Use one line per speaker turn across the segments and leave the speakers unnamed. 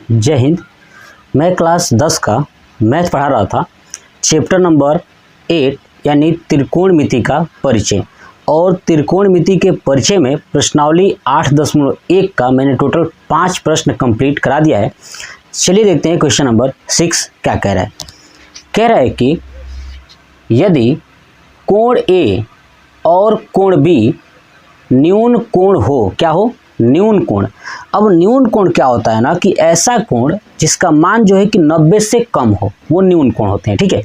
जय हिंद। मैं क्लास 10 का मैथ पढ़ा रहा था, चैप्टर नंबर 8 यानी त्रिकोणमिति का परिचय। और त्रिकोणमिति के परिचय में प्रश्नावली 8.1 का मैंने टोटल 5 प्रश्न कंप्लीट करा दिया है। चलिए देखते हैं क्वेश्चन नंबर 6 क्या कह रहा है। कह रहा है कि यदि कोण ए और कोण बी न्यून कोण हो, क्या हो? न्यून कोण। अब न्यून कोण क्या होता है ना कि ऐसा कोण जिसका मान जो है कि 90 से कम हो, वो न्यून कोण होते हैं। ठीक है,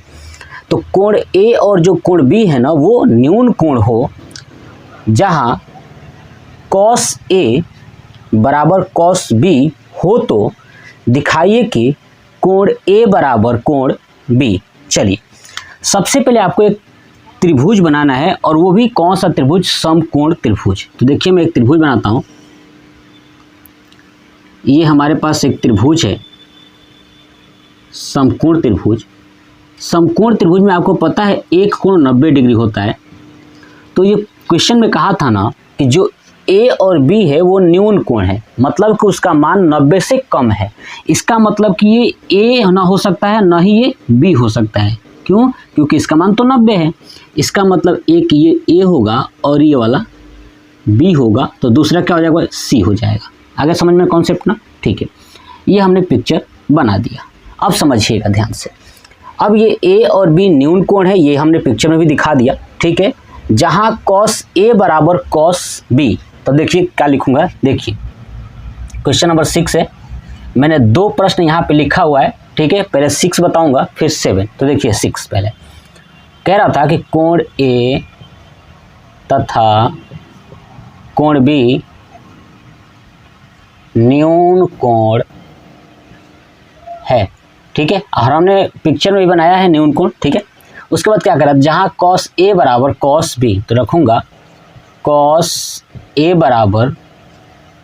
तो कोण ए और जो कोण बी है ना वो न्यून कोण हो, जहां कॉस ए बराबर कॉस बी हो तो दिखाइए कि कोण ए बराबर कोण बी। चलिए सबसे पहले आपको एक त्रिभुज बनाना है, और वो भी कौन सा त्रिभुज? समकोण त्रिभुज। तो देखिए मैं एक त्रिभुज बनाता हूं। ये हमारे पास एक त्रिभुज है, समकोण त्रिभुज। समकोण त्रिभुज में आपको पता है एक कोण 90 डिग्री होता है। तो ये क्वेश्चन में कहा था ना कि जो ए और बी है वो न्यून कोण है, मतलब कि उसका मान 90 से कम है। इसका मतलब कि ये ए ना हो सकता है, ना ही ये बी हो सकता है। क्यों? क्योंकि इसका मान तो 90 है। इसका मतलब एक ये ए होगा और ये वाला बी होगा, तो दूसरा क्या हो जाएगा? सी हो जाएगा। आगे समझ में कॉन्सेप्ट ना? ठीक है, ये हमने पिक्चर बना दिया। अब समझिएगा ध्यान से। अब ये ए और बी न्यून कोण है, ये हमने पिक्चर में भी दिखा दिया। ठीक है, जहां कॉस ए बराबर कॉस बी। तो देखिए क्या लिखूंगा, देखिए क्वेश्चन नंबर 6 है। मैंने 2 प्रश्न यहाँ पे लिखा हुआ है। ठीक है, पहले 6 बताऊंगा फिर 7। तो देखिए 6 पहले कह रहा था कि कोण ए तथा कोण बी न्यून कोण है। ठीक है, और हमने पिक्चर में भी बनाया है न्यून कोण। ठीक है, उसके बाद क्या करा, जहां कॉस ए बराबर कॉस बी, तो रखूंगा कॉस ए बराबर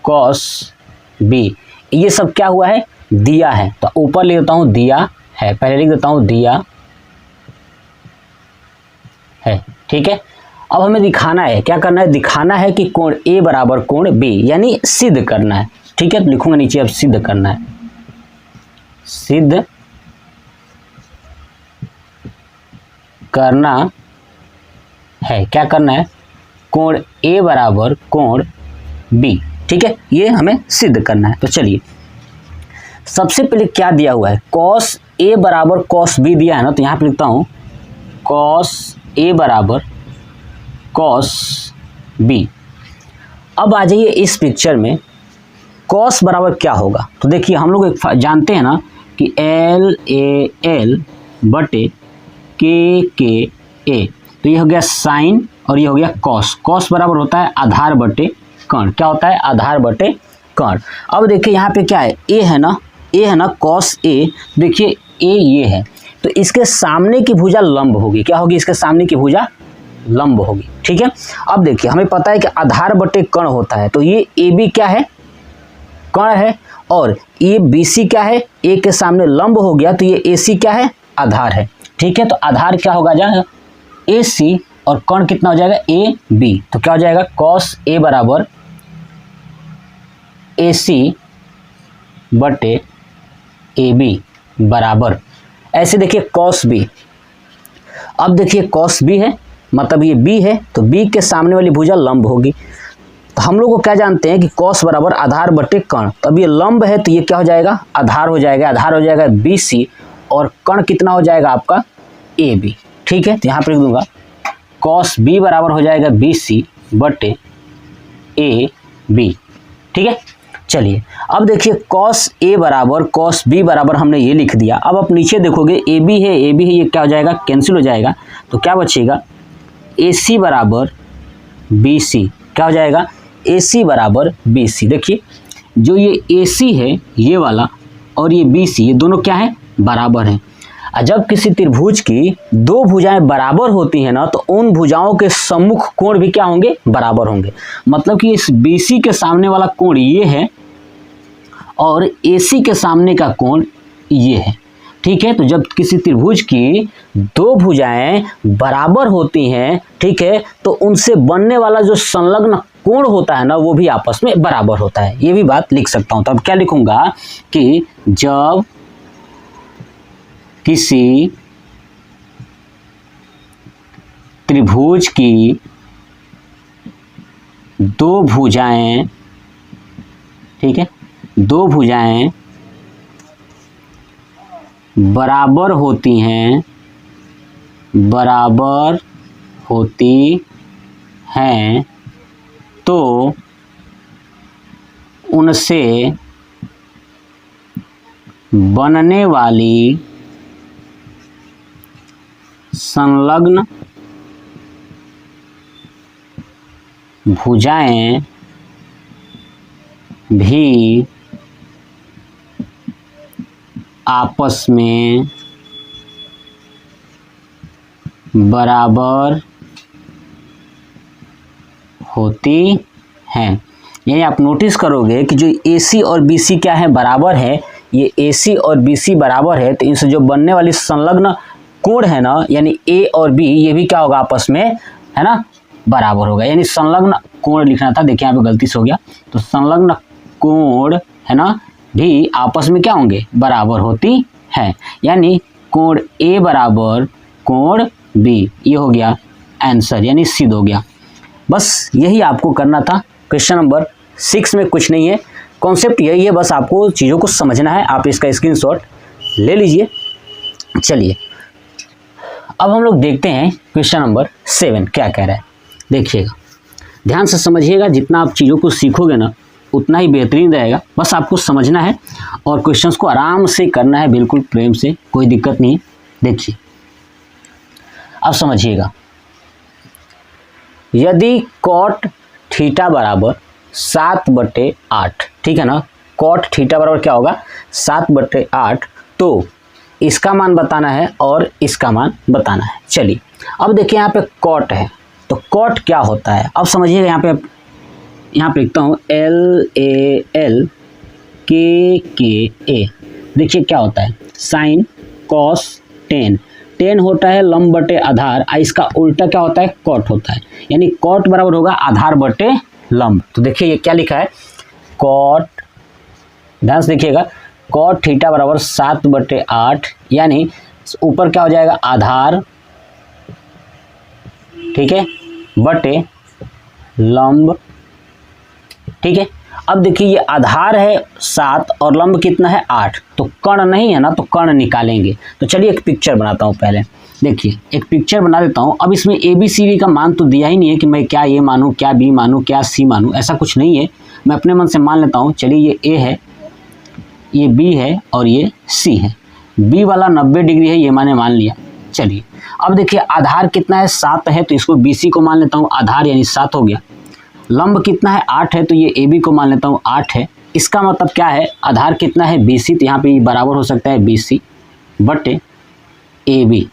कॉस बी। ये सब क्या हुआ है? दिया है। तो ऊपर लिख देता हूं दिया है, पहले लिख देता हूं दिया है। ठीक है, अब हमें दिखाना है, क्या करना है? दिखाना है कि कोण ए बराबर कोण बी, यानी सिद्ध करना है। ठीक है, तो लिखूंगा नीचे अब सिद्ध करना है। सिद्ध करना है, क्या करना है? कोण ए बराबर कोण बी। ठीक है, ये हमें सिद्ध करना है। तो चलिए सबसे पहले क्या दिया हुआ है? कॉस ए बराबर कॉस बी दिया है ना, तो यहां पे लिखता हूं कॉस ए बराबर कॉस बी। अब आ जाइए इस पिक्चर में, कॉस बराबर क्या होगा? तो देखिए हम लोग जानते हैं ना कि एल ए एल बटे के ए। तो ये हो गया साइन और ये हो गया कॉस। कॉस बराबर होता है आधार बटे कर्ण। क्या होता है? आधार बटे कर्ण। अब देखिए यहाँ पे क्या है? ए है ना, ए है ना, कॉस ए। देखिए ए ये है, तो इसके सामने की भुजा लंब होगी। क्या होगी? इसके सामने की भुजा लंब होगी। ठीक है, अब देखिए हमें पता है कि आधार बटे कर्ण होता है, तो ये ए बी क्या है? कर्ण है। और ये बी सी क्या है? ए के सामने लंब हो गया, तो ये ए सी क्या है? आधार है। ठीक है, तो आधार क्या होगा? जाएगा ए सी, और कर्ण कितना हो जाएगा? A B. तो क्या हो जाएगा? कॉस ए बराबर ए सी बटे ए बी बराबर, ऐसे देखिए कॉस बी। अब देखिए कॉस बी है, मतलब ये बी है, तो बी के सामने वाली भुजा लंब होगी। तो हम लोग को क्या जानते हैं कि कॉस बराबर आधार बटे कर्ण। तो अब ये लंब है, तो ये क्या हो जाएगा? आधार हो जाएगा। आधार हो जाएगा बी सी, और कर्ण कितना हो जाएगा आपका? A B. ठीक है, तो यहाँ पर लिख दूंगा कॉस बी बराबर हो जाएगा बी सी बटे ए बी। ठीक है, चलिए अब देखिए कॉस ए बराबर कॉस बी बराबर हमने ये लिख दिया। अब आप नीचे देखोगे ए बी है, ए बी है, ये क्या हो जाएगा? कैंसिल हो जाएगा। तो क्या बचेगा? ए सी बराबर बी सी। क्या हो जाएगा? ए सी बराबर बी सी। देखिए जो ये ए सी है ये वाला, और ये बी सी, ये दोनों क्या है? बराबर हैं। जब किसी त्रिभुज की 2 भुजाएं बराबर होती हैं ना, तो उन भुजाओं के सम्मुख कोण भी क्या होंगे? बराबर होंगे। मतलब कि इस बीसी के सामने वाला कोण ये है, और एसी के सामने का कोण ये है। ठीक है, तो जब किसी त्रिभुज की 2 भुजाएं बराबर होती हैं, ठीक है, तो उनसे बनने वाला जो संलग्न कोण होता है ना वो भी आपस में बराबर होता है, ये भी बात लिख सकता हूं। तो अब क्या लिखूंगा कि जब किसी त्रिभुज की दो भुजाएं, ठीक है, दो भुजाएं बराबर होती हैं, बराबर होती हैं, तो उनसे बनने वाली संलग्न भुजाएं भी आपस में बराबर होती हैं। यानी आप नोटिस करोगे कि जो AC और BC क्या है, बराबर है। ये AC और BC बराबर है, तो इनसे जो बनने वाली संलग्न कोण है ना, यानी A और B, ये भी क्या होगा आपस में, है ना, बराबर होगा। यानी संलग्न कोण लिखना था, देखिए यहाँ पे गलती से हो गया। तो संलग्न कोण है ना भी आपस में क्या होंगे, बराबर होती है। यानी कोण A बराबर कोण B, ये हो गया आंसर, यानी सिद्ध हो गया। बस यही आपको करना था। क्वेश्चन नंबर 6 में कुछ नहीं है, कॉन्सेप्ट यही है, बस आपको चीज़ों को समझना है। आप इसका स्क्रीनशॉट ले लीजिए। चलिए अब हम लोग देखते हैं क्वेश्चन नंबर 7 क्या कह रहा है। देखिएगा, ध्यान से समझिएगा, जितना आप चीज़ों को सीखोगे ना उतना ही बेहतरीन रहेगा। बस आपको समझना है और क्वेश्चंस को आराम से करना है, बिल्कुल प्रेम से, कोई दिक्कत नहीं है। देखिए अब समझिएगा, यदि कॉट थीटा बराबर 7/8, ठीक है ना, कॉट थीटा बराबर क्या होगा, 7/8, तो इसका मान बताना है और इसका मान बताना है। चलिए अब देखिए यहाँ पे कॉट है, तो कॉट क्या होता है अब समझिएगा। यहाँ पे लिखता हूँ LALKKA। देखिए क्या होता है, साइन कॉस टेन, टेन होता है लंब बटे आधार, इसका उल्टा क्या होता है, कॉट होता है। यानी कॉट बराबर होगा आधार बटे लंब। तो देखिए ये क्या लिखा है, कॉट, ध्यान से देखिएगा, कॉट थीटा बराबर 7/8, यानी ऊपर क्या हो जाएगा, आधार, ठीक है, बटे लंब, ठीक है। अब देखिए ये आधार है 7 और लंब कितना है 8, तो कर्ण नहीं है ना, तो कर्ण निकालेंगे। तो चलिए एक पिक्चर बनाता हूँ पहले। देखिए एक पिक्चर बना देता हूँ। अब इसमें ABCD का मान तो दिया ही नहीं है कि मैं क्या A मानूँ, क्या B मानूँ, क्या C मानूँ, ऐसा कुछ नहीं है। मैं अपने मन से मान लेता हूँ। चलिए ये A है, ये B है और ये C है। B वाला 90 डिग्री है, ये मैंने मान लिया। चलिए अब देखिए आधार कितना है, 7 है, तो इसको BC को मान लेता हूँ आधार, यानी 7 हो गया। लंब कितना है, 8 है, तो ये AB को मान लेता हूँ 8 है। इसका मतलब क्या है, आधार कितना है BC, तो यहाँ पे बराबर हो सकता है BC बटे AB,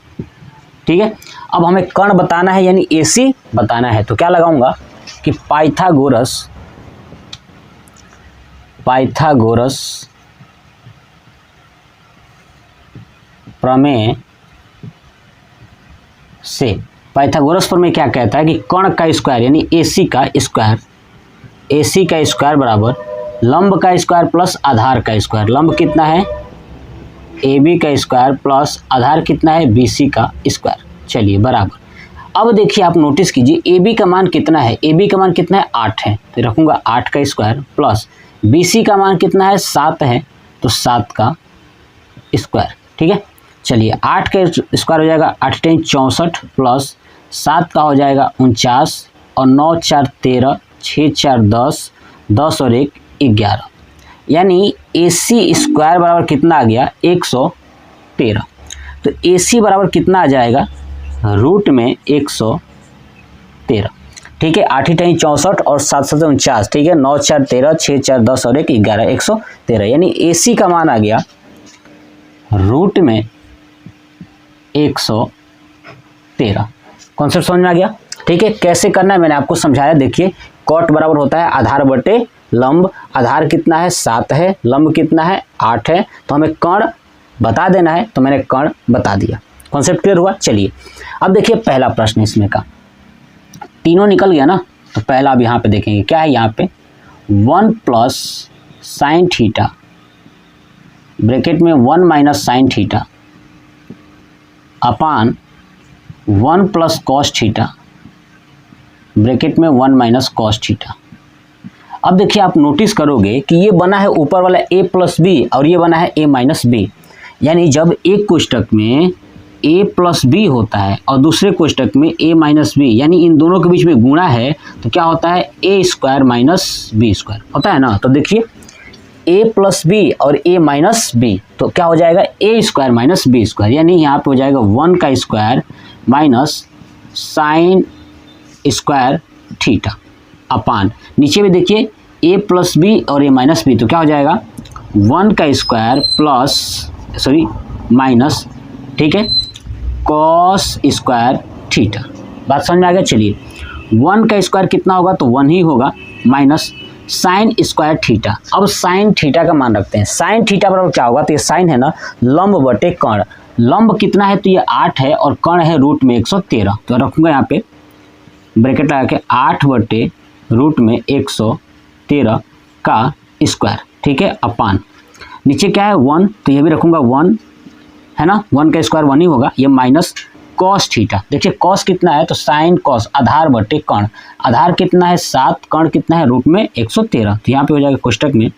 ठीक है। अब हमें कर्ण बताना है यानी AC बताना है, तो क्या लगाऊंगा कि पाइथागोरस प्रमेय से, पाइथागोरस प्रमेय क्या कहता है कि कर्ण का स्क्वायर यानी AC का स्क्वायर बराबर लंब का स्क्वायर प्लस आधार का स्क्वायर। लंब कितना है AB का स्क्वायर प्लस आधार कितना है BC का स्क्वायर। चलिए बराबर। अब देखिए आप नोटिस कीजिए AB का मान कितना है, AB का मान कितना है 8 है, तो रखूंगा 8 का स्क्वायर प्लस BC का मान कितना है 7 है, तो 7 का स्क्वायर, ठीक है। चलिए 8 का स्क्वायर हो जाएगा 8 × 64 प्लस 7 का हो जाएगा 49 और 9 × 4 13, 6 × 4 10, 10 और 1 11, यानी AC स्क्वायर बराबर कितना आ गया 113। तो AC बराबर कितना आ जाएगा रूट में 113, ठीक है। 8 × 64 और 7 × 7 49, ठीक है। 9 × 4 13, 6 × 4 10 और 1 11, 113, यानी AC का मान आ गया रूट में 113। कॉन्सेप्ट समझ में आ गया, ठीक है। कैसे करना है मैंने आपको समझाया। देखिए कॉट बराबर होता है आधार बटे लंब, आधार कितना है 7 है, लंब कितना है 8 है, तो हमें कर्ण बता देना है, तो मैंने कर्ण बता दिया। कॉन्सेप्ट क्लियर हुआ। चलिए अब देखिए पहला प्रश्न इसमें का, तीनों निकल गया ना, तो पहला अब यहाँ पे देखेंगे क्या है, यहाँ पे 1 प्लस साइन थीटा ब्रैकेट में 1 minus sine theta upon 1 plus cos theta bracket में 1 माइनस कॉस थीटा। अब देखिए आप नोटिस करोगे कि ये बना है ऊपर वाला a प्लस बी और ये बना है a माइनस बी, यानी जब एक कोष्टक में a प्लस बी होता है और दूसरे कोष्टक में a माइनस बी, यानी इन दोनों के बीच में गुणा है तो क्या होता है a square minus B square होता है ना। तो देखिए a प्लस बी और a माइनस बी, तो क्या हो जाएगा a square minus B square, यानी यहाँ पे हो जाएगा 1 का square minus sine square theta upon नीचे भी देखिए a प्लस बी और a माइनस बी, तो क्या हो जाएगा 1 का स्क्वायर प्लस माइनस, ठीक है, कॉस स्क्वायर थीटा। बात समझ में आ गया। चलिए 1 का स्क्वायर कितना होगा, तो 1 ही होगा, माइनस साइन स्क्वायर थीटा। अब साइन थीटा का मान रखते हैं। साइन थीटा बराबर क्या होगा, तो ये साइन है ना लंब बटे कर्ण, लंब कितना है तो ये 8 है और कर्ण है रूट में 113, तो रखूँगा यहाँ पे ब्रैकेट लगा के 8 बटे रूट में 113 का स्क्वायर, ठीक है, अपान नीचे क्या है 1, तो ये भी रखूँगा 1 है ना, 1 का स्क्वायर 1 ही होगा, ये माइनस कॉस थीटा। देखिए कॉस कितना है तो साइन कॉस आधार बटे कर्ण, आधार कितना है 7, कर्ण कितना है रूट में 113, तो यहाँ पे हो जाएगा कोष्टक में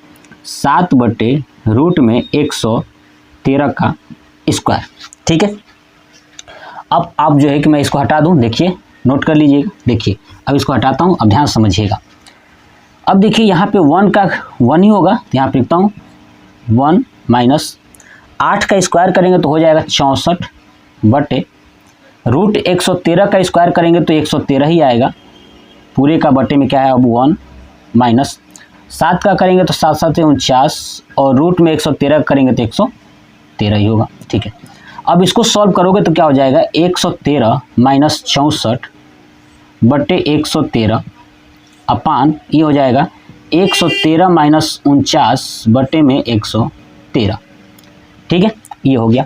7 बटे रूट में 113 का स्क्वायर, ठीक है। अब आप जो है कि मैं इसको हटा दूँ, देखिए नोट कर लीजिएगा। देखिए अब इसको हटाता हूँ, अब ध्यान समझिएगा। अब देखिए यहाँ पे 1 का 1 ही होगा, तो यहाँ पे लिखता हूँ 1 माइनस 8 का स्क्वायर करेंगे तो हो जाएगा 64 बटे रूट 113 का स्क्वायर करेंगे तो 113 ही आएगा, पूरे का बटे में क्या है अब 1 माइनस 7 का करेंगे तो 7 7 49 और रूट में 113 करेंगे तो 113 ही होगा, ठीक है। अब इसको सॉल्व करोगे तो क्या हो जाएगा 113 माइनस 64 बटे 113 अपान ये हो जाएगा 113 माइनस 49 बटे में 113, ठीक है, ये हो गया।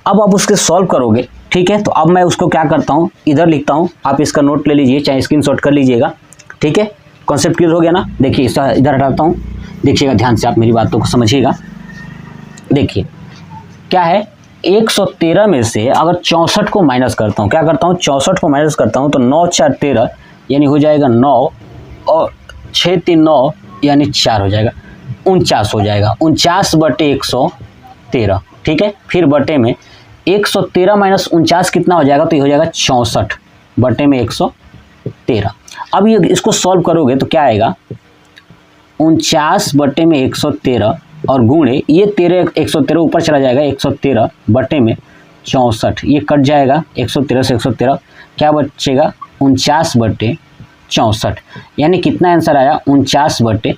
अब आप उसके सॉल्व करोगे, ठीक है, तो अब मैं उसको क्या करता हूँ इधर लिखता हूँ, आप इसका नोट ले लीजिए चाहे स्क्रीनशॉट कर लीजिएगा, ठीक है। कॉन्सेप्ट क्लियर हो गया ना। देखिए इसका इधर हटाता हूँ, देखिएगा ध्यान से आप मेरी बातों को समझिएगा। देखिए क्या है 113 में से अगर 64 को माइनस करता हूँ, क्या करता हूँ 64 को माइनस करता हूँ तो 9 4 13 यानी हो जाएगा 9 और 6 3 9 यानी 4 हो जाएगा 49 हो जाएगा, 49 बटे 113, ठीक है। फिर बटे में 113 माइनस 49 कितना हो जाएगा, तो ये हो जाएगा 64 बटे में 113। अब ये इसको सॉल्व करोगे तो क्या आएगा 49 बटे में 113 और गुणे ये 113 ऊपर चला जाएगा 113 बटे में 64, ये कट जाएगा 113 से 113, क्या बचेगा 49 बटे 64, यानी कितना आंसर आया 49 बटे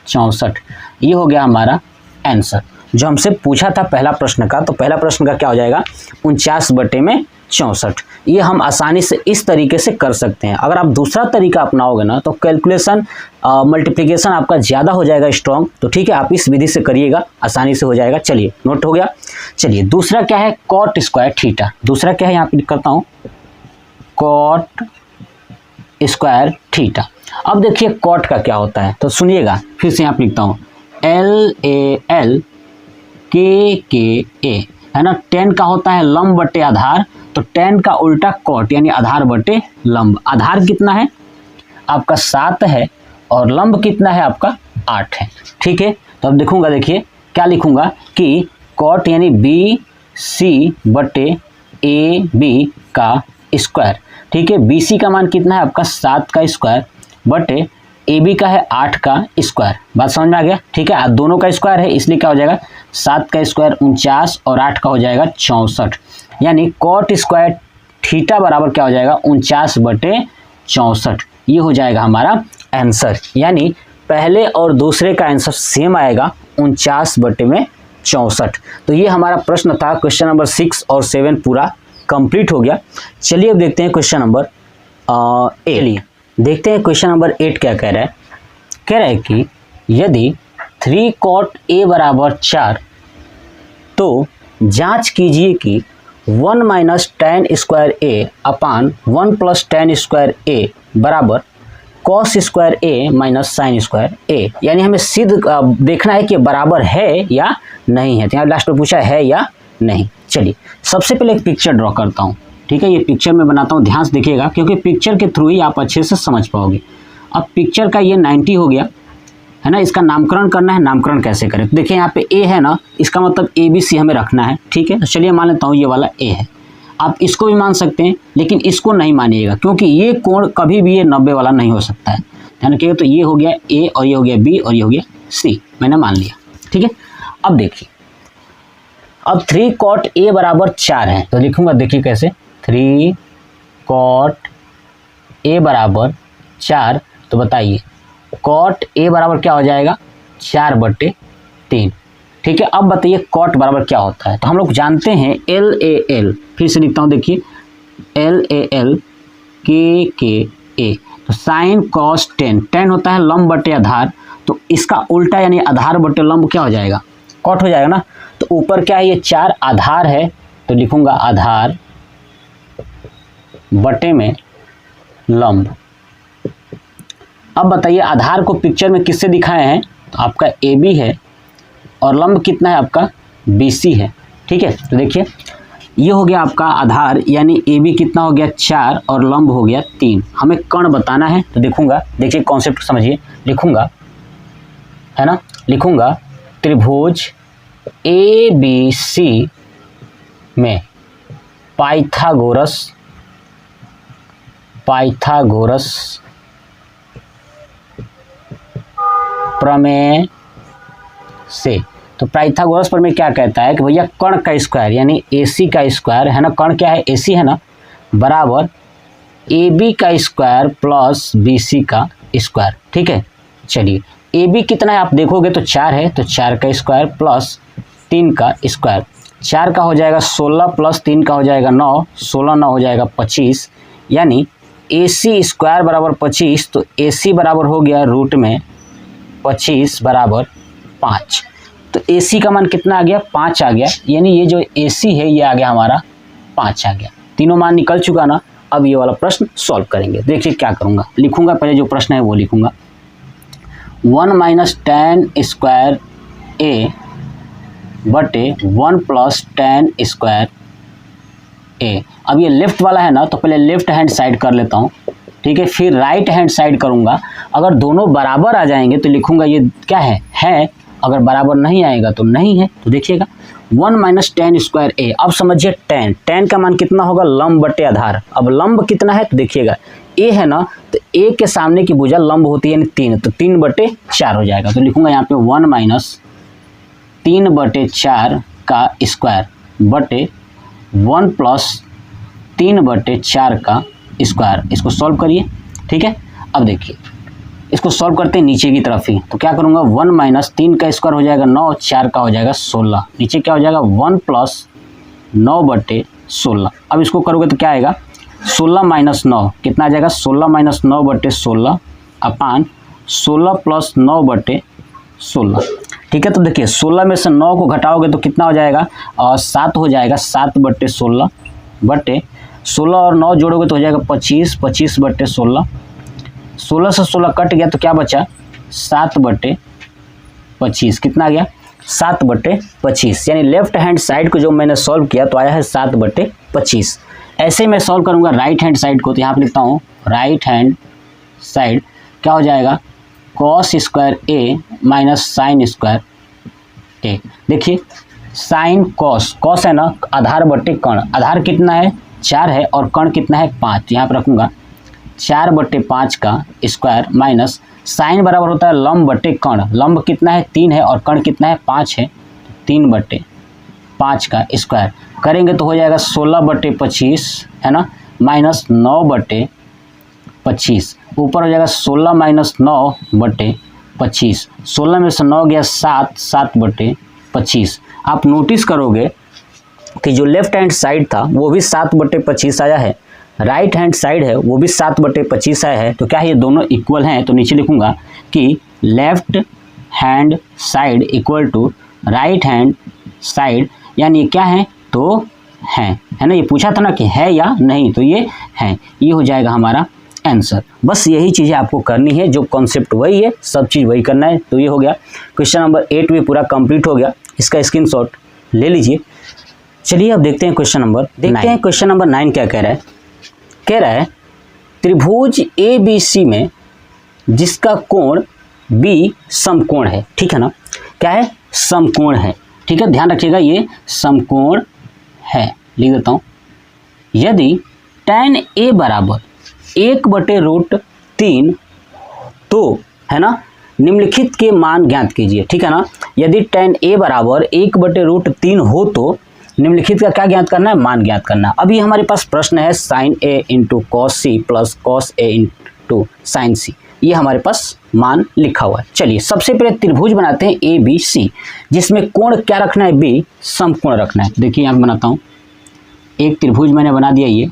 64। ये हो गया हमारा आंसर जो हमसे पूछा था पहला प्रश्न का। तो पहला प्रश्न का क्या हो जाएगा 49 बटे में 64। ये हम आसानी से इस तरीके से कर सकते हैं। अगर आप दूसरा तरीका अपनाओगे ना तो कैलकुलेशन मल्टीप्लिकेशन आपका ज़्यादा हो जाएगा स्ट्रॉन्ग, तो ठीक है आप इस विधि से करिएगा, आसानी से हो जाएगा। चलिए नोट हो गया। चलिए दूसरा क्या है कॉट स्क्वायर थीटा। दूसरा क्या है यहाँ पे करता हूँ कॉट स्क्वायर थीटा। अब देखिए कॉट का क्या होता है तो सुनिएगा, फिर से यहाँ पे लिखता हूँ LAL KKA है ना। tan का होता है लंब बटे आधार, तो tan का उल्टा कॉट यानी आधार बटे लंब। आधार कितना है आपका 7 है और लंब कितना है आपका 8 है, ठीक है। तो अब देखूंगा, देखिए क्या लिखूंगा कि कॉट यानी BC बटे AB का स्क्वायर, ठीक है। BC का मान कितना है आपका 7 का स्क्वायर बटे AB का है 8 का स्क्वायर। बात समझ में आ गया, ठीक है। दोनों का स्क्वायर है इसलिए क्या हो जाएगा 7 का स्क्वायर 49 और 8 का हो जाएगा 64, यानी कॉट स्क्वायर थीटा बराबर क्या हो जाएगा 49 बटे 64। ये हो जाएगा हमारा आंसर, यानी पहले और दूसरे का आंसर सेम आएगा 49 बटे में 64। तो ये हमारा प्रश्न था क्वेश्चन नंबर 6 और 7 पूरा कंप्लीट हो गया। चलिए अब देखते हैं क्वेश्चन नंबर 8। देखते हैं क्वेश्चन नंबर 8 क्या कह रहा है। कह रहा है कि यदि 3 cot A बराबर 4 तो जांच कीजिए कि 1 minus tan square A upon 1 plus tan square A बराबर कॉस स्क्वायर ए माइनस साइन स्क्वायर ए, यानी हमें सिद्ध देखना है कि बराबर है या नहीं है। तो यहाँ लास्ट में पूछा है या नहीं। चलिए सबसे पहले एक पिक्चर ड्रॉ करता हूँ, ठीक है। ये पिक्चर मैं बनाता हूँ, ध्यान से देखिएगा क्योंकि पिक्चर के थ्रू ही आप अच्छे से समझ पाओगे। अब पिक्चर का ये 90 हो गया है ना, इसका नामकरण करना है। नामकरण कैसे करें? तो देखिए यहाँ पे ए है ना, इसका मतलब ABC हमें रखना है, ठीक है। तो चलिए मान लेता हूँ ये वाला ए है। आप इसको भी मान सकते हैं लेकिन इसको नहीं मानिएगा क्योंकि ये कोण कभी भी ये 90 वाला नहीं हो सकता है, ध्यान रखिएगा। तो ये हो गया ए और ये हो गया बी और ये हो गया सी, मैंने मान लिया, ठीक है। अब देखिए, अब 3 cot A बराबर 4 है तो लिखूंगा, देखिए कैसे, 3 cot A बराबर 4। तो बताइए cot A बराबर क्या हो जाएगा? 4/3, ठीक है। अब बताइए cot बराबर क्या होता है? तो हम लोग जानते हैं LAL, फिर से लिखता हूँ, देखिए LAL KKA। तो साइन कॉस टेन होता है लंब बटे आधार, तो इसका उल्टा यानी आधार बटे लंब क्या हो जाएगा? कॉट हो जाएगा ना। तो ऊपर क्या है? ये 4 आधार है तो लिखूंगा आधार बटे में लंब। अब बताइए आधार को पिक्चर में किससे दिखाए हैं? तो आपका AB है और लंब कितना है आपका? BC है, ठीक है। तो देखिए ये हो गया आपका आधार, यानी AB कितना हो गया? 4 और लंब हो गया 3। हमें कर्ण बताना है तो देखूंगा, देखिए कॉन्सेप्ट समझिए, लिखूंगा है ना, लिखूंगा त्रिभुज ABC में पाइथागोरस प्रमेय से। तो पाइथागोरस प्रमेय क्या कहता है कि भैया कर्ण का स्क्वायर यानी AC का स्क्वायर है ना, कर्ण क्या है? AC है ना, बराबर AB का स्क्वायर प्लस BC का स्क्वायर, ठीक है। चलिए AB कितना है आप देखोगे तो 4 है, तो 4 का स्क्वायर प्लस 3 का स्क्वायर। 4 का हो जाएगा 16 प्लस 3 का हो जाएगा 9, 16 9 हो जाएगा 25, यानी AC स्क्वायर बराबर 25। तो AC बराबर हो गया रूट में 25 बराबर 5। तो AC का मान कितना आ गया? 5 आ गया, यानी ये जो AC है ये आ गया हमारा 5 आ गया। तीनों मान निकल चुका ना। अब ये वाला प्रश्न सॉल्व करेंगे। देखिए क्या करूँगा, लिखूंगा पहले जो प्रश्न है वो लिखूंगा, 1 माइनस tan स्क्वायर A बटे 1 प्लस tan स्क्वायर A। अब ये लेफ्ट वाला है ना, तो पहले लेफ्ट हैंड साइड कर लेता हूँ, ठीक है, फिर राइट हैंड साइड करूँगा। अगर दोनों बराबर आ जाएंगे तो लिखूँगा ये क्या है, अगर बराबर नहीं आएगा तो नहीं है। तो देखिएगा 1 माइनस tan स्क्वायर A। अब समझिए tan का मान कितना होगा? लंब बटे आधार। अब लंब कितना है तो देखिएगा A है ना, तो A के सामने की भुजा लंब होती है यानी 3, तो 3/4 हो जाएगा। तो लिखूंगा यहाँ पे 1 माइनस 3/4 का स्क्वायर बटे 1 प्लस 3/4 का स्क्वायर। इसको सॉल्व करिए, ठीक है। अब देखिए इसको सॉल्व करते हैं नीचे की तरफ ही, तो क्या करूँगा, 1 माइनस 3 का स्क्वायर हो जाएगा 9, 4 का हो जाएगा 16, नीचे क्या हो जाएगा 1 प्लस 9/16। अब इसको करोगे तो क्या आएगा, 16 माइनस 9 कितना आ जाएगा, 16 माइनस 9/16 अपान 16 प्लस 9/16, ठीक है। तो देखिए 16 में से 9 को घटाओगे तो कितना हो जाएगा, और 7 हो जाएगा, 7/16 बटे 16 और 9 जोड़ोगे तो हो जाएगा 25, 25/16, 16 से 16 कट गया तो क्या बचा, 7/25, कितना आ गया, 7/25, यानी लेफ्ट हैंड साइड को जो मैंने सॉल्व किया तो आया है 7/25। ऐसे मैं सॉल्व करूंगा राइट हैंड साइड को, तो यहाँ पे लिखता हूँ राइट हैंड साइड क्या हो जाएगा, कॉस स्क्वायर ए माइनस साइन स्क्वायर ए। देखिए साइन कॉस है ना, आधार बटे कर्ण, आधार कितना है 4 है और कर्ण कितना है 5, यहाँ पर रखूँगा 4/5 का स्क्वायर माइनस साइन बराबर होता है लंब बटे कर्ण, लंब कितना है 3 है और कर्ण कितना है 5 है, 3/5 का स्क्वायर करेंगे तो हो जाएगा 16/25 है ना, माइनस 9/25, ऊपर हो जाएगा 16 माइनस 9/25, 16 में से 9 गया 7, 7/25। आप नोटिस करोगे कि जो लेफ्ट हैंड साइड था वो भी 7/25 आया है, राइट हैंड साइड है वो भी 7/25 आया है, तो क्या है ये दोनों इक्वल हैं। तो नीचे लिखूंगा कि left hand side equal to right hand side, यानी क्या है तो है ना, ये पूछा था ना कि है या नहीं, तो ये है, ये हो जाएगा हमारा आंसर। बस यही चीज़ें आपको करनी है, जो कॉन्सेप्ट वही है, सब चीज़ वही करना है। तो ये हो गया क्वेश्चन नंबर 8 भी पूरा कंप्लीट हो गया, इसका स्क्रीनशॉट ले लीजिए। चलिए अब देखते हैं क्वेश्चन नंबर 9 क्या कह रहा है। कह रहा है त्रिभुज ABC में जिसका कोण B समकोण है, ठीक है ना। क्या है? समकोण है, ठीक है, ध्यान रखिएगा ये समकोण है। लिख देता हूँ, यदि tan A बराबर 1/√3 तो, है ना, निम्नलिखित के मान ज्ञात कीजिए, ठीक है ना। यदि tan A बराबर 1/√3 हो तो निम्नलिखित का क्या ज्ञात करना है? मान ज्ञात करना है। अभी हमारे पास प्रश्न है sin A into cos C plus cos A into sin C, ये हमारे पास मान लिखा हुआ है। चलिए सबसे पहले त्रिभुज बनाते हैं ABC, जिसमें कोण क्या रखना है? B, समकोण रखना है। देखिए यहाँ बनाता हूँ, एक त्रिभुज मैंने बना दिया, ये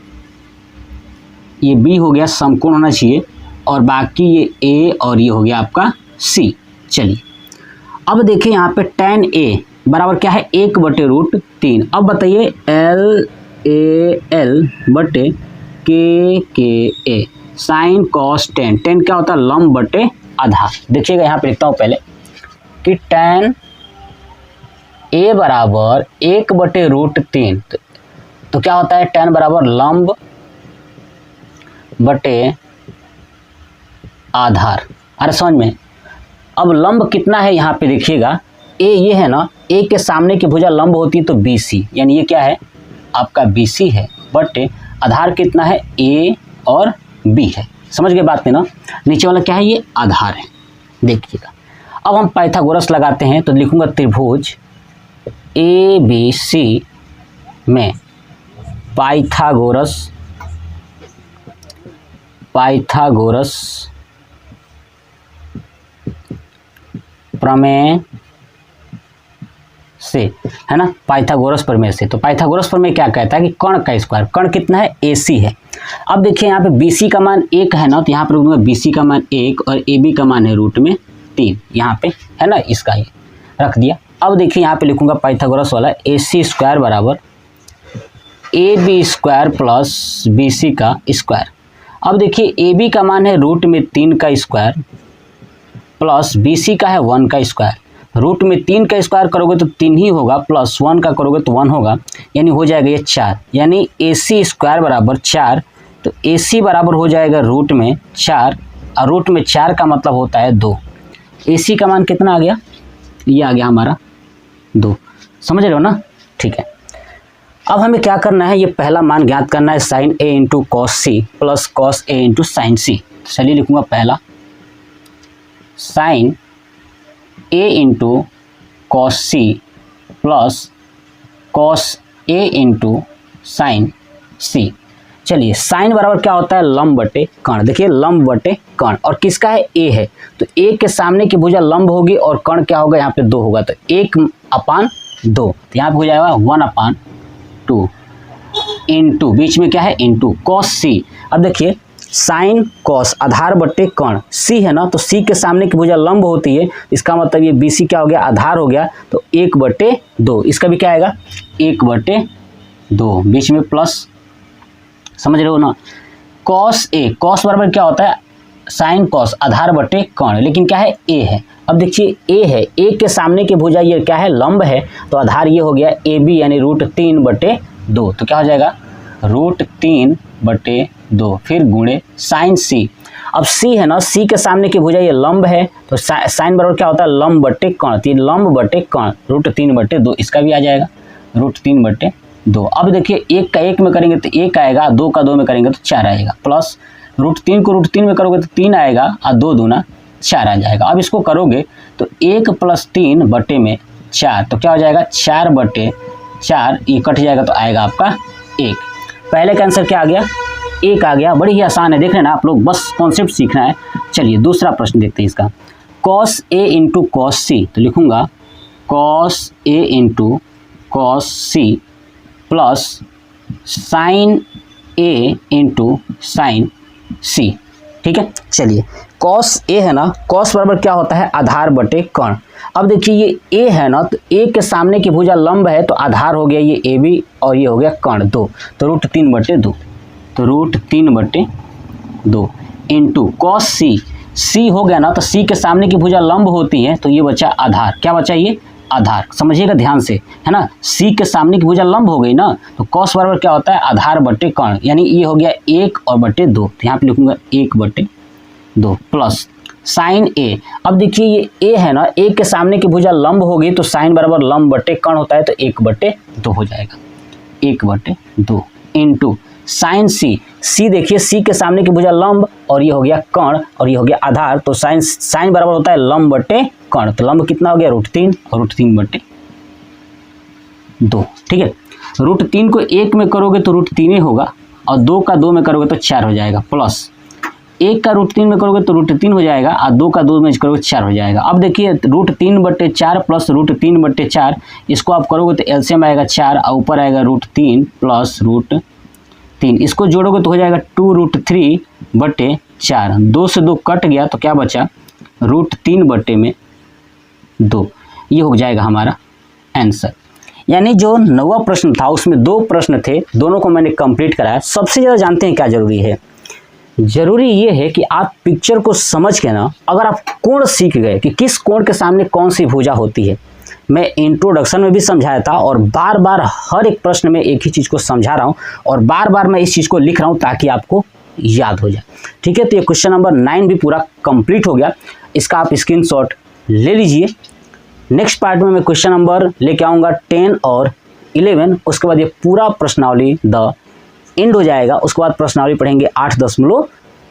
B हो गया, समकोण होना चाहिए, और बाकी ये A और ये हो गया आपका C। चलिए अब देखिए यहाँ पे tan A बराबर क्या है? 1/√3। अब बताइए LAL/KA sign cos tan, tan क्या होता है? लंब बटे आधार। देखिएगा यहाँ पे लिखता हूँ पहले कि tan A बराबर 1/√3, तो क्या होता है? tan बराबर लंब बटे आधार। अरे समझ में? अब लंब कितना है यहाँ पे देखिएगा, A ये है ना, A के सामने की भुजा लंब होती है तो BC, यानी ये क्या है? आपका BC है, बटे आधार कितना है? A और B है। समझ गए बात में ना। नीचे वाला क्या है? ये आधार है। देखिएगा अब हम पाइथागोरस लगाते हैं, तो लिखूंगा त्रिभुज ABC में पाइथागोरस प्रमेय से, है ना, पाइथागोरस प्रमेय से। तो पाइथागोरस प्रमेय क्या कहता है कि कर्ण का स्क्वायर, कर्ण कितना है? AC है। अब देखिए यहाँ पे BC का मान 1 है ना, तो यहाँ पर लिखूंगा BC का मान 1 और AB का मान है √3, यहाँ पे है ना, इसका ये रख दिया। अब देखिए यहाँ पे लिखूंगा पाइथागोरस वाला AC² बराबर AB² प्लस BC का स्क्वायर। अब देखिए AB का मान है √3 का स्क्वायर प्लस BC का है 1 का स्क्वायर। √3 का स्क्वायर करोगे तो 3 ही होगा, प्लस 1 का करोगे तो 1 होगा, यानी हो जाएगा ये 4, यानी AC² बराबर 4। तो AC बराबर हो जाएगा √4, और √4 का मतलब होता है 2। AC का मान कितना आ गया? ये आ गया हमारा 2। समझ रहे हो ना? ठीक है। अब हमें क्या करना है? ये पहला मान ज्ञात करना है, sin A into cos C plus cos A into sin C। चलिए लिखूंगा पहला sin A into cos C plus cos A into sin C। चलिए साइन बराबर क्या होता है? लंब बटे कर्ण। देखिए लंब बटे कर्ण, और किसका है? A है, तो A के सामने की भुजा लंब होगी और कर्ण क्या होगा? यहाँ पे 2 होगा, तो 1/2, तो यहाँ पे हो जाएगा 1/2 इंटू, बीच में क्या है? Into cos C। अब देखिए साइन cos आधार बटे कर्ण, C है ना, तो C के सामने की भुजा लंब होती है, इसका मतलब ये BC क्या हो गया? आधार हो गया, तो 1/2, इसका भी क्या आएगा? 1/2, बीच में प्लस। समझ रहे हो ना? cos A, cos बराबर क्या होता है? साइन cos आधार बटे कर्ण, लेकिन क्या है? A है। अब देखिए A है, A के सामने की भुजा ये क्या है? लंब है, तो आधार ये हो गया AB, यानी √3/2, तो क्या हो जाएगा? √3/2, फिर गुणे साइन C। अब C है ना, C के सामने की भुजा ये लंब है, तो साइन बराबर क्या होता है? लंब बटे कर्ण, तो ये लंब बटे कर्ण √3/2, इसका भी आ जाएगा √3/2। अब देखिए 1 का 1 में करेंगे तो 1 आएगा, 2 का 2 में करेंगे तो 4 आएगा, प्लस √3 को √3 में करोगे तो 3 आएगा, और 2 दूना 4 आ जाएगा। अब इसको करोगे तो 1 + 3/4, तो क्या हो जाएगा? 4/4, ये कट जाएगा तो आएगा आपका 1। पहले का आंसर क्या आ गया? 1 आ गया। बड़ी ही आसान है, देख रहे ना आप लोग, बस कॉन्सेप्ट सीखना है। चलिए दूसरा प्रश्न देखते हैं इसका। cos A into cos C, तो लिखूंगा cos A into cos C plus sign A into sine C। ठीक है, चलिए cos A है ना, cos बराबर क्या होता है? आधार बटे कर्ण। अब देखिए ये A है ना, तो A के सामने की भुजा लंब है, तो आधार हो गया ये AB, और ये हो गया कर्ण 2, तो √3/2, तो √3/2। इंटू कॉस सी, सी हो गया ना, तो सी के सामने की भुजा लंब होती है, तो ये बचा आधार। क्या बचा ये? आधार। समझिएगा ध्यान से, है ना, सी के सामने की भुजा लंब हो गई ना, तो कॉस बराबर क्या होता है? आधार बटे कर्ण, यानी ये हो गया 1 और बटे 2, तो यहाँ पे लिखूंगा 1 बटे 2 प्लस साइन ए। अब देखिए ये ए है ना, ए के सामने की भुजा लंब हो गई, तो साइन बराबर लंब बटे कर्ण होता है, तो 1 बटे 2 हो जाएगा, 1 बटे 2 इंटू साइन सी, सी देखिए सी के सामने की भुजा लंब और ये हो गया कर्ण और ये हो गया आधार, तो साइन बराबर होता है लंब बटे कर्ण, तो लंब कितना हो गया? √3 और √3 बटे 2। ठीक है, √3 को 1 में करोगे तो √3 ही होगा और 2 का 2 में करोगे तो 4 हो जाएगा, प्लस 1 का √3 में करोगे तो √3 हो जाएगा और 2 का 2 में करोगे 4 हो जाएगा। अब देखिए √3 बटे 4 प्लस √3 बटे 4, इसको आप करोगे तो एलसीएम आएगा 4 और ऊपर आएगा √3 प्लस √3, इसको जोड़ोगे तो हो जाएगा 2√3 बटे 4, 2 से 2 कट गया तो क्या बचा? √3 बटे में 2, ये हो जाएगा हमारा आंसर। यानी जो 9वां प्रश्न था उसमें 2 प्रश्न थे, दोनों को मैंने कंप्लीट कराया। सबसे ज़्यादा जानते हैं क्या ज़रूरी है? ज़रूरी ये है कि आप पिक्चर को समझ के ना, अगर आप कोण सीख गए कि किस कोण के सामने कौन सी भुजा होती है, मैं इंट्रोडक्शन में भी समझाया था और बार बार हर एक प्रश्न में एक ही चीज़ को समझा रहा हूँ और बार बार मैं इस चीज़ को लिख रहा हूँ ताकि आपको याद हो जाए। ठीक है, तो ये क्वेश्चन नंबर 9 भी पूरा कंप्लीट हो गया, इसका आप स्क्रीनशॉट ले लीजिए। नेक्स्ट पार्ट में मैं क्वेश्चन नंबर लेके आऊँगा 10 और 11, उसके बाद ये पूरा प्रश्नावली द एंड हो जाएगा। उसके बाद प्रश्नावली पढ़ेंगे 8.2।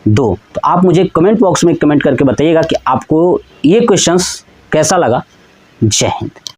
तो आप मुझे कमेंट बॉक्स में कमेंट करके बताइएगा कि आपको ये क्वेश्चंस कैसा लगा। जय हिंद।